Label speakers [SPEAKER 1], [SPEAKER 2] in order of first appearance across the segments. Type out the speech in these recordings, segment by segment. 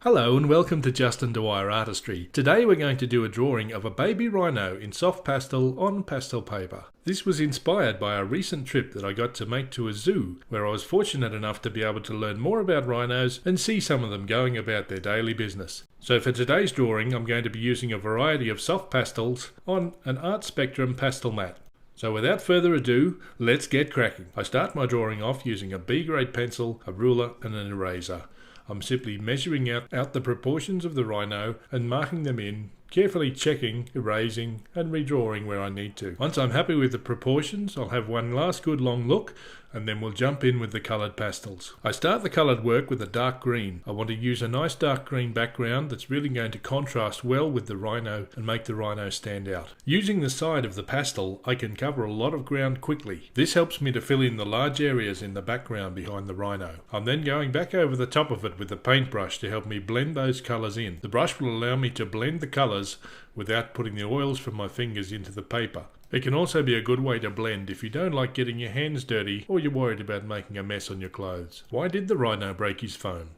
[SPEAKER 1] Hello and welcome to justindwyerartistry. Today we're going to do a drawing of a baby rhino in soft pastel on pastel paper. This was inspired by a recent trip that I got to make to a zoo where I was fortunate enough to be able to learn more about rhinos and see some of them going about their daily business. So for today's drawing I'm going to be using a variety of soft pastels on an Art Spectrum pastel mat. So without further ado, let's get cracking. I start my drawing off using a B-grade pencil, a ruler and an eraser. I'm simply measuring out the proportions of the rhino and marking them in, carefully checking, erasing and redrawing where I need to. Once I'm happy with the proportions, I'll have one last good long look and then we'll jump in with the coloured pastels. I start the coloured work with a dark green. I want to use a nice dark green background that's really going to contrast well with the rhino and make the rhino stand out. Using the side of the pastel, I can cover a lot of ground quickly. This helps me to fill in the large areas in the background behind the rhino. I'm then going back over the top of it with the paintbrush to help me blend those colours in. The brush will allow me to blend the colours without putting the oils from my fingers into the paper. It can also be a good way to blend if you don't like getting your hands dirty or you're worried about making a mess on your clothes. Why did the rhino break his phone?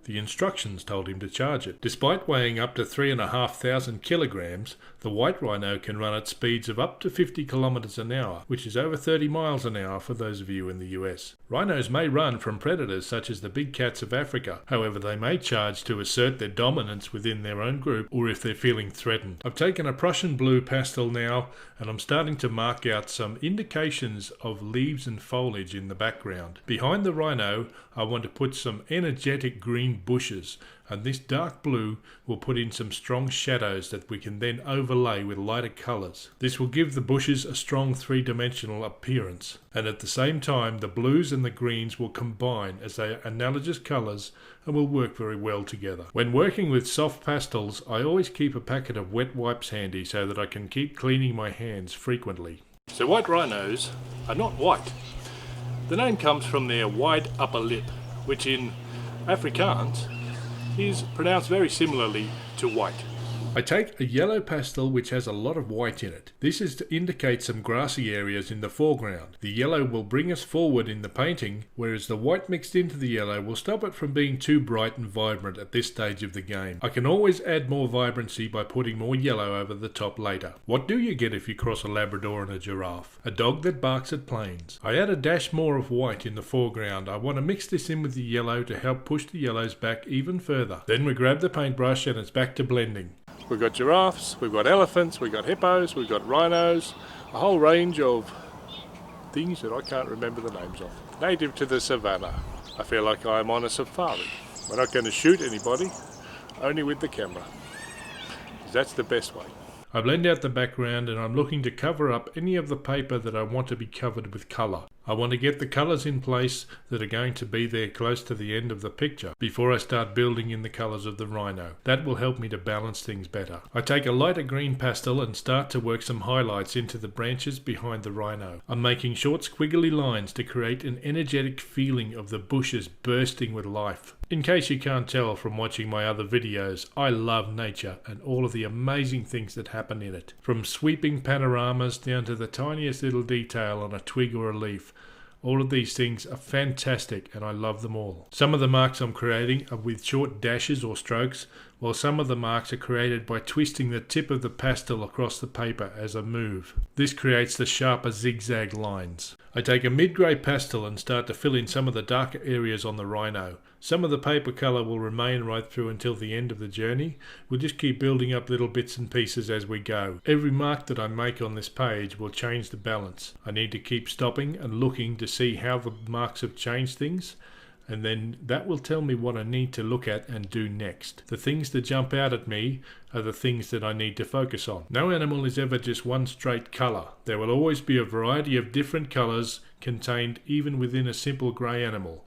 [SPEAKER 1] The instructions told him to charge it. Despite weighing up to 3,500 kilograms, the white rhino can run at speeds of up to 50 kilometers an hour, which is over 30 miles an hour for those of you in the US. Rhinos may run from predators such as the big cats of Africa. However, they may charge to assert their dominance within their own group or if they're feeling threatened. I've taken a Prussian blue pastel now and I'm starting to mark out some indications of leaves and foliage in the background. Behind the rhino, I want to put some energetic green bushes, and this dark blue will put in some strong shadows that we can then overlay with lighter colours. This will give the bushes a strong three-dimensional appearance, and at the same time the blues and the greens will combine as they are analogous colours and will work very well together. When working with soft pastels, I always keep a packet of wet wipes handy so that I can keep cleaning my hands frequently. So white rhinos are not white. The name comes from their wide upper lip, which in Afrikaans is pronounced very similarly to white. I take a yellow pastel which has a lot of white in it. This is to indicate some grassy areas in the foreground. The yellow will bring us forward in the painting, whereas the white mixed into the yellow will stop it from being too bright and vibrant at this stage of the game. I can always add more vibrancy by putting more yellow over the top later. What do you get if you cross a Labrador and a giraffe? A dog that barks at planes. I add a dash more of white in the foreground. I want to mix this in with the yellow to help push the yellows back even further. Then we grab the paintbrush and it's back to blending. We've got giraffes, we've got elephants, we've got hippos, we've got rhinos, a whole range of things that I can't remember the names of. Native to the savannah. I feel like I'm on a safari. We're not going to shoot anybody, only with the camera. That's the best way. I blend out the background and I'm looking to cover up any of the paper that I want to be covered with colour. I want to get the colours in place that are going to be there close to the end of the picture before I start building in the colours of the rhino. That will help me to balance things better. I take a lighter green pastel and start to work some highlights into the branches behind the rhino. I'm making short squiggly lines to create an energetic feeling of the bushes bursting with life. In case you can't tell from watching my other videos, I love nature and all of the amazing things that happen in it. From sweeping panoramas down to the tiniest little detail on a twig or a leaf. All of these things are fantastic and I love them all. Some of the marks I'm creating are with short dashes or strokes, while some of the marks are created by twisting the tip of the pastel across the paper as I move. This creates the sharper zigzag lines. I take a mid-grey pastel and start to fill in some of the darker areas on the rhino. Some of the paper colour will remain right through until the end of the journey. We'll just keep building up little bits and pieces as we go. Every mark that I make on this page will change the balance. I need to keep stopping and looking to see how the marks have changed things, and then that will tell me what I need to look at and do next. The things that jump out at me are the things that I need to focus on. No animal is ever just one straight colour. There will always be a variety of different colours contained even within a simple grey animal.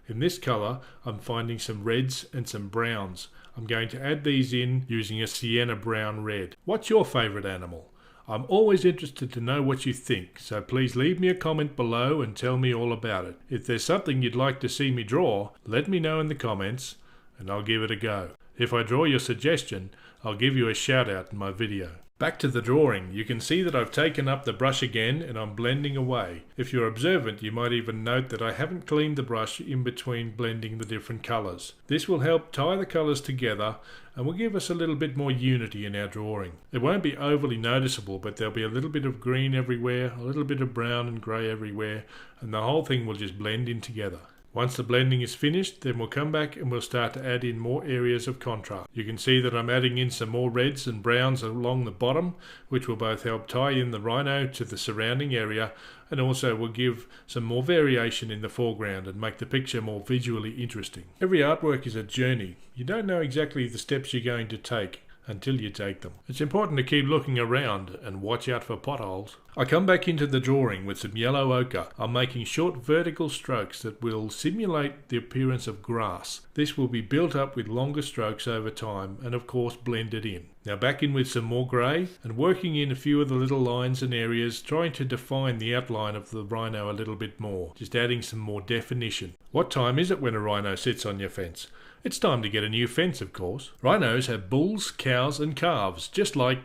[SPEAKER 1] In this colour, I'm finding some reds and some browns. I'm going to add these in using a sienna brown red. What's your favourite animal? I'm always interested to know what you think, so please leave me a comment below and tell me all about it. If there's something you'd like to see me draw, let me know in the comments and I'll give it a go. If I draw your suggestion, I'll give you a shout out in my video. Back to the drawing, you can see that I've taken up the brush again and I'm blending away. If you're observant, you might even note that I haven't cleaned the brush in between blending the different colours. This will help tie the colours together and will give us a little bit more unity in our drawing. It won't be overly noticeable, but there'll be a little bit of green everywhere, a little bit of brown and grey everywhere, and the whole thing will just blend in together. Once the blending is finished, then we'll come back and we'll start to add in more areas of contrast. You can see that I'm adding in some more reds and browns along the bottom, which will both help tie in the rhino to the surrounding area and also will give some more variation in the foreground and make the picture more visually interesting. Every artwork is a journey. You don't know exactly the steps you're going to take until you take them. It's important to keep looking around and watch out for potholes. I come back into the drawing with some yellow ochre. I'm making short vertical strokes that will simulate the appearance of grass. This will be built up with longer strokes over time and of course blended in. Now back in with some more grey and working in a few of the little lines and areas, trying to define the outline of the rhino a little bit more, just adding some more definition. What time is it when a rhino sits on your fence? It's time to get a new fence, of course. Rhinos have bulls, cows and calves, just like,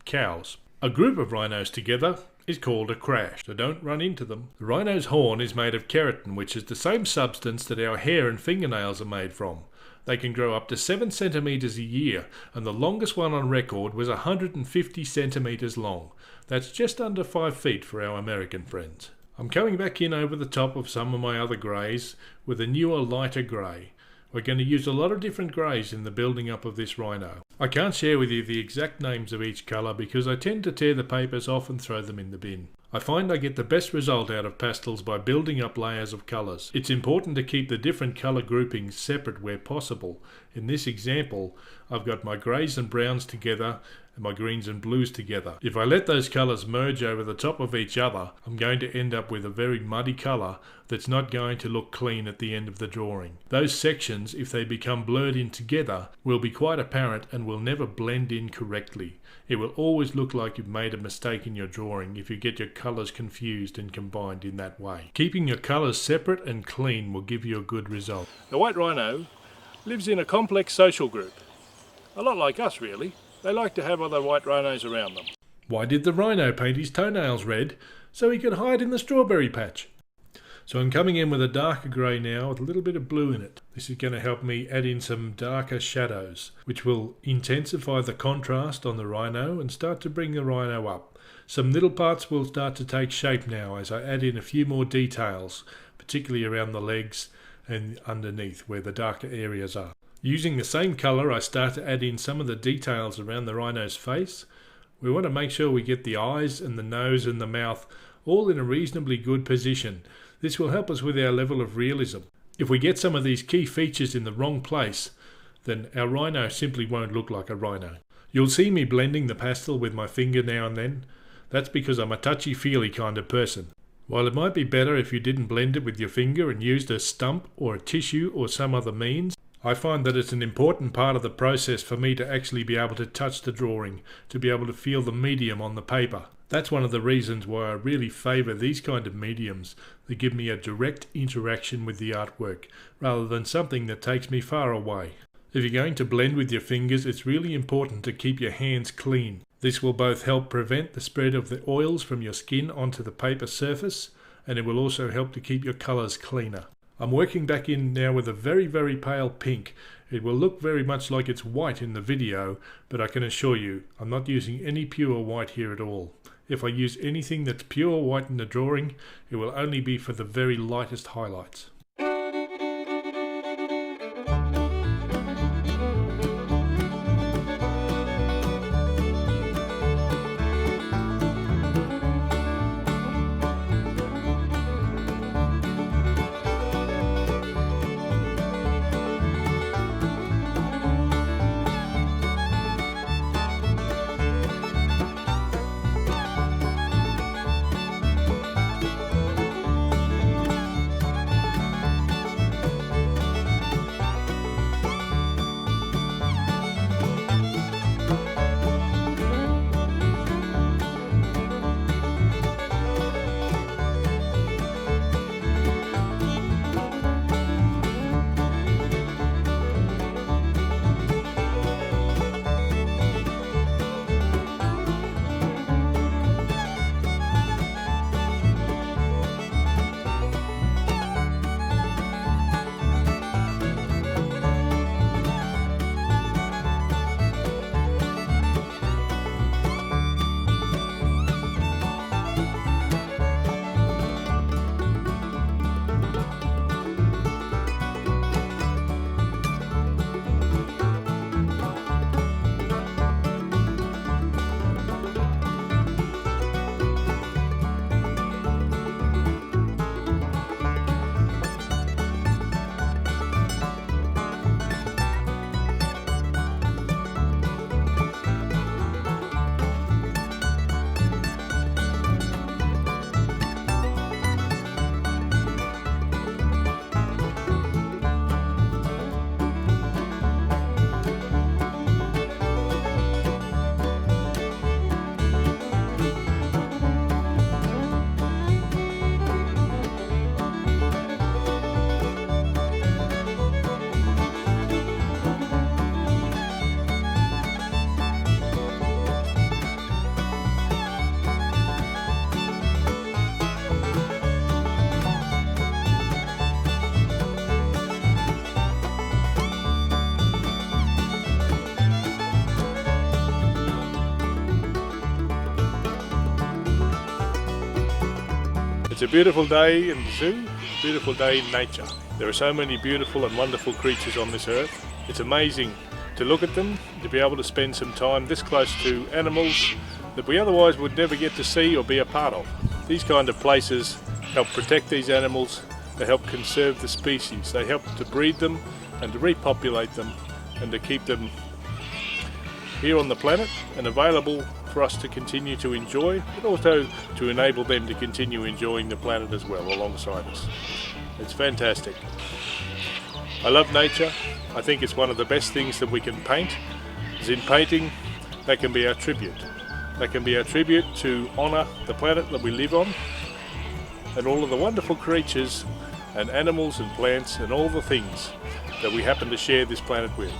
[SPEAKER 1] cows. A group of rhinos together is called a crash, so don't run into them. The rhino's horn is made of keratin, which is the same substance that our hair and fingernails are made from. They can grow up to 7 centimetres a year, and the longest one on record was 150 centimetres long. That's just under 5 feet for our American friends. I'm coming back in over the top of some of my other greys with a newer, lighter grey. We're going to use a lot of different greys in the building up of this rhino. I can't share with you the exact names of each colour because I tend to tear the papers off and throw them in the bin. I find I get the best result out of pastels by building up layers of colours. It's important to keep the different colour groupings separate where possible. In this example, I've got my greys and browns together and my greens and blues together. If I let those colours merge over the top of each other, I'm going to end up with a very muddy colour that's not going to look clean at the end of the drawing. Those sections, if they become blurred in together, will be quite apparent and will never blend in correctly. It will always look like you've made a mistake in your drawing if you get your colours confused and combined in that way. Keeping your colours separate and clean will give you a good result. The white rhino lives in a complex social group. A lot like us, really. They like to have other white rhinos around them. Why did the rhino paint his toenails red? So he could hide in the strawberry patch. So I'm coming in with a darker grey now with a little bit of blue in it. This is going to help me add in some darker shadows, which will intensify the contrast on the rhino and start to bring the rhino up. Some little parts will start to take shape now as I add in a few more details, particularly around the legs and underneath where the darker areas are. Using the same colour, I start to add in some of the details around the rhino's face. We want to make sure we get the eyes and the nose and the mouth all in a reasonably good position. This will help us with our level of realism. If we get some of these key features in the wrong place, then our rhino simply won't look like a rhino. You'll see me blending the pastel with my finger now and then. That's because I'm a touchy-feely kind of person. While it might be better if you didn't blend it with your finger and used a stump or a tissue or some other means, I find that it's an important part of the process for me to actually be able to touch the drawing, to be able to feel the medium on the paper. That's one of the reasons why I really favour these kind of mediums that give me a direct interaction with the artwork, rather than something that takes me far away. If you're going to blend with your fingers, it's really important to keep your hands clean. This will both help prevent the spread of the oils from your skin onto the paper surface, and it will also help to keep your colours cleaner. I'm working back in now with a very, very pale pink. It will look very much like it's white in the video, but I can assure you, I'm not using any pure white here at all. If I use anything that's pure white in the drawing, it will only be for the very lightest highlights. It's a beautiful day in the zoo, a beautiful day in nature. There are so many beautiful and wonderful creatures on this earth. It's amazing to look at them, to be able to spend some time this close to animals that we otherwise would never get to see or be a part of. These kind of places help protect these animals, they help conserve the species, they help to breed them and to repopulate them and to keep them here on the planet and available for us to continue to enjoy, but also to enable them to continue enjoying the planet as well alongside us. It's fantastic. I love nature. I think it's one of the best things that we can paint. As in painting, that can be our tribute. That can be our tribute to honour the planet that we live on and all of the wonderful creatures and animals and plants and all the things that we happen to share this planet with.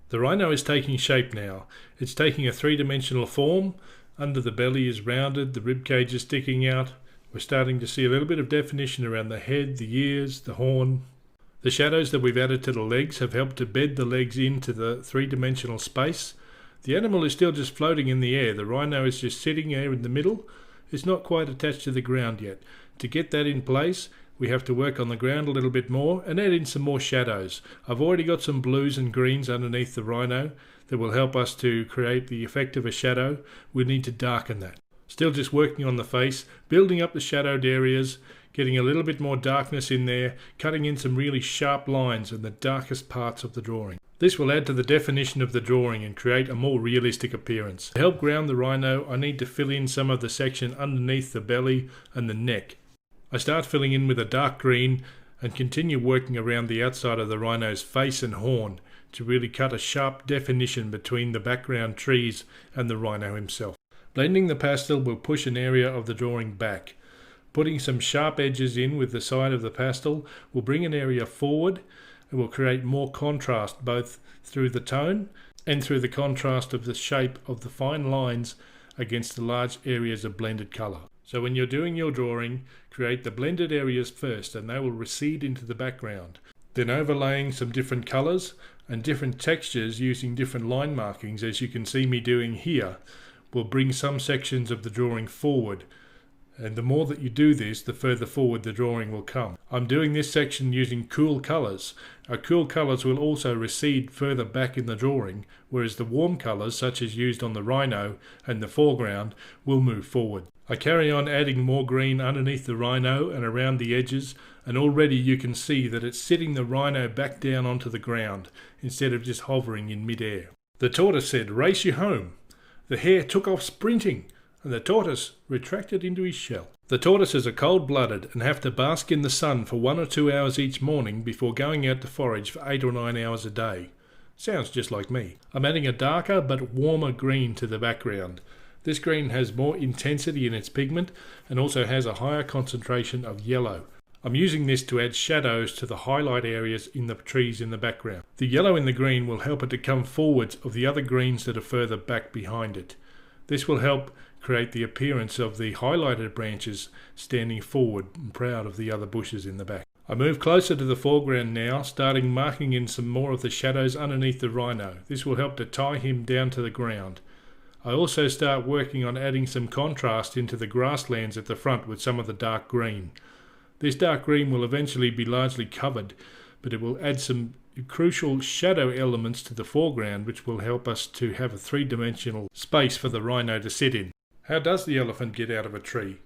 [SPEAKER 1] The rhino is taking shape now. It's taking a three-dimensional form. Under the belly is rounded, the rib cage is sticking out. We're starting to see a little bit of definition around the head, the ears, the horn. The shadows that we've added to the legs have helped to bed the legs into the three-dimensional space. The animal is still just floating in the air. The rhino is just sitting there in the middle. It's not quite attached to the ground yet. To get that in place, we have to work on the ground a little bit more and add in some more shadows. I've already got some blues and greens underneath the rhino that will help us to create the effect of a shadow. We need to darken that. Still just working on the face, building up the shadowed areas, getting a little bit more darkness in there, cutting in some really sharp lines in the darkest parts of the drawing. This will add to the definition of the drawing and create a more realistic appearance. To help ground the rhino, I need to fill in some of the section underneath the belly and the neck. I start filling in with a dark green and continue working around the outside of the rhino's face and horn to really cut a sharp definition between the background trees and the rhino himself. Blending the pastel will push an area of the drawing back. Putting some sharp edges in with the side of the pastel will bring an area forward and will create more contrast both through the tone and through the contrast of the shape of the fine lines against the large areas of blended colour. So when you're doing your drawing, create the blended areas first and they will recede into the background. Then overlaying some different colours and different textures using different line markings, as you can see me doing here, will bring some sections of the drawing forward. And the more that you do this, the further forward the drawing will come. I'm doing this section using cool colours. Our cool colours will also recede further back in the drawing, whereas the warm colours, such as used on the rhino and the foreground, will move forward. I carry on adding more green underneath the rhino and around the edges, and already you can see that it's sitting the rhino back down onto the ground instead of just hovering in mid-air. The tortoise said, "Race you home." The hare took off sprinting, and the tortoise retracted into his shell. The tortoises are cold-blooded and have to bask in the sun for 1 or 2 hours each morning before going out to forage for 8 or 9 hours a day. Sounds just like me. I'm adding a darker but warmer green to the background. This green has more intensity in its pigment and also has a higher concentration of yellow. I'm using this to add shadows to the highlight areas in the trees in the background. The yellow in the green will help it to come forwards of the other greens that are further back behind it. This will help create the appearance of the highlighted branches standing forward and proud of the other bushes in the back. I move closer to the foreground now, starting marking in some more of the shadows underneath the rhino. This will help to tie him down to the ground. I also start working on adding some contrast into the grasslands at the front with some of the dark green. This dark green will eventually be largely covered, but it will add some crucial shadow elements to the foreground which will help us to have a three-dimensional space for the rhino to sit in. How does the elephant get out of a tree?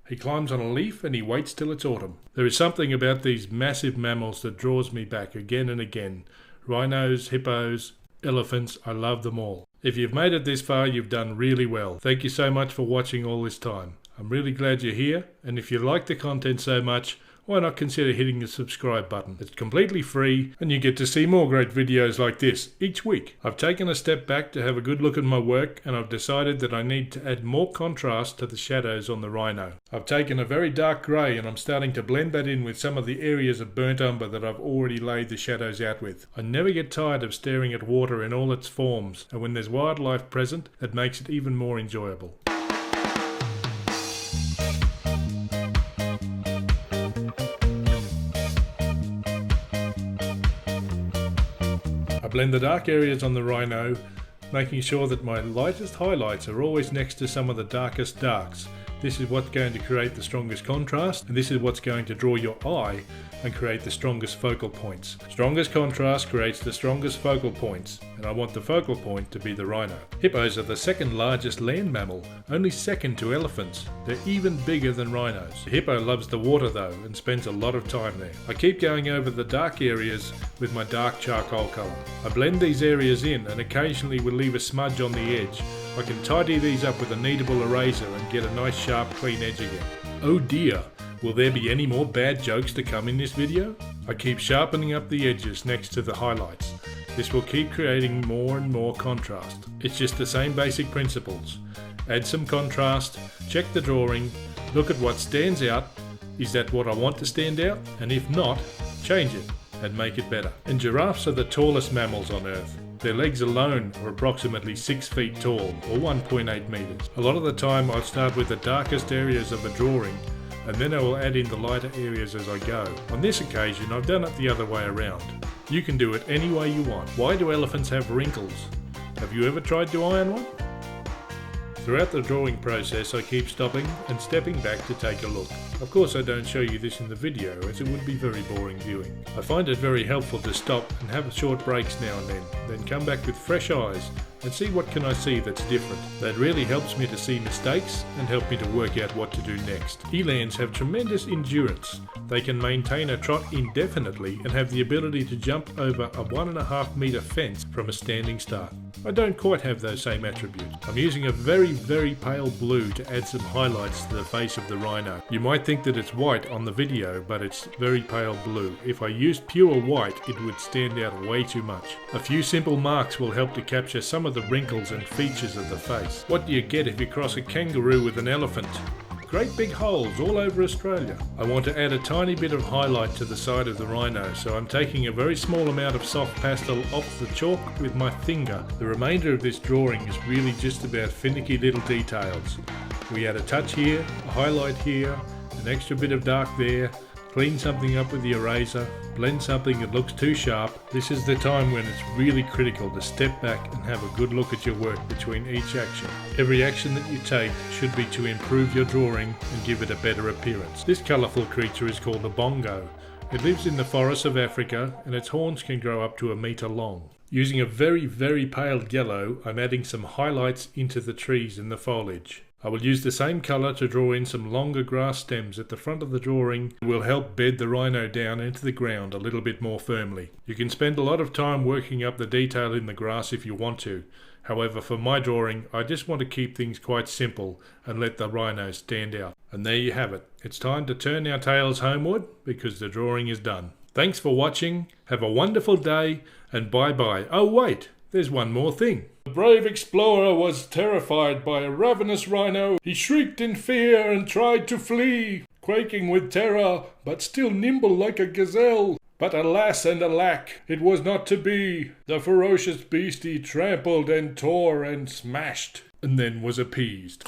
[SPEAKER 1] He climbs on a leaf and he waits till it's autumn. There is something about these massive mammals that draws me back again and again. Rhinos, hippos, elephants, I love them all. If you've made it this far, you've done really well. Thank you so much for watching all this time. I'm really glad you're here, and if you like the content so much, why not consider hitting the subscribe button? It's completely free and you get to see more great videos like this each week. I've taken a step back to have a good look at my work and I've decided that I need to add more contrast to the shadows on the rhino. I've taken a very dark grey and I'm starting to blend that in with some of the areas of burnt umber that I've already laid the shadows out with. I never get tired of staring at water in all its forms, and when there's wildlife present, that makes it even more enjoyable. I blend the dark areas on the Rhino, making sure that my lightest highlights are always next to some of the darkest darks. This is what's going to create the strongest contrast, and this is what's going to draw your eye and create the strongest focal points. Strongest contrast creates the strongest focal points, and I want the focal point to be the Rhino. Hippos are the second largest land mammal, only second to elephants. They're even bigger than rhinos. The hippo loves the water though, and spends a lot of time there. I keep going over the dark areas with my dark charcoal colour. I blend these areas in and occasionally will leave a smudge on the edge. I can tidy these up with a kneadable eraser and get a nice sharp clean edge again. Oh dear, will there be any more bad jokes to come in this video? I keep sharpening up the edges next to the highlights. This will keep creating more and more contrast. It's just the same basic principles. Add some contrast, check the drawing, look at what stands out. Is that what I want to stand out? And if not, change it and make it better. And giraffes are the tallest mammals on Earth. Their legs alone are approximately 6 feet tall, or 1.8 meters. A lot of the time I'll start with the darkest areas of a drawing, and then I will add in the lighter areas as I go. On this occasion I've done it the other way around. You can do it any way you want. Why do elephants have wrinkles? Have you ever tried to iron one? Throughout the drawing process I keep stopping and stepping back to take a look. Of course I don't show you this in the video as it would be very boring viewing. I find it very helpful to stop and have short breaks now and then come back with fresh eyes and see what can I see that's different. That really helps me to see mistakes and help me to work out what to do next. Elands have tremendous endurance. They can maintain a trot indefinitely and have the ability to jump over a 1.5 meter fence from a standing start. I don't quite have those same attributes. I'm using a very pale blue to add some highlights to the face of the rhino. You might think that it's white on the video, but it's very pale blue. If I used pure white, it would stand out way too much. A few simple marks will help to capture some of the wrinkles and features of the face. What do you get if you cross a kangaroo with an elephant? Great big holes all over Australia. I want to add a tiny bit of highlight to the side of the rhino, so I'm taking a very small amount of soft pastel off the chalk with my finger. The remainder of this drawing is really just about finicky little details. We add a touch here, a highlight here, an extra bit of dark there, clean something up with the eraser, blend something that looks too sharp. This is the time when it's really critical to step back and have a good look at your work between each action. Every action that you take should be to improve your drawing and give it a better appearance. This colourful creature is called a bongo. It lives in the forests of Africa and its horns can grow up to 1 meter long. Using a very pale yellow, I'm adding some highlights into the trees and the foliage. I will use the same colour to draw in some longer grass stems at the front of the drawing. It will help bed the rhino down into the ground a little bit more firmly. You can spend a lot of time working up the detail in the grass if you want to. However, for my drawing, I just want to keep things quite simple and let the rhino stand out. And there you have it. It's time to turn our tails homeward because the drawing is done. Thanks for watching. Have a wonderful day and bye-bye. Oh wait, there's one more thing. The brave explorer was terrified by a ravenous rhino. He shrieked in fear and tried to flee, quaking with terror, but still nimble like a gazelle. But alas and alack, it was not to be. The ferocious beast he trampled and tore and smashed, and then was appeased.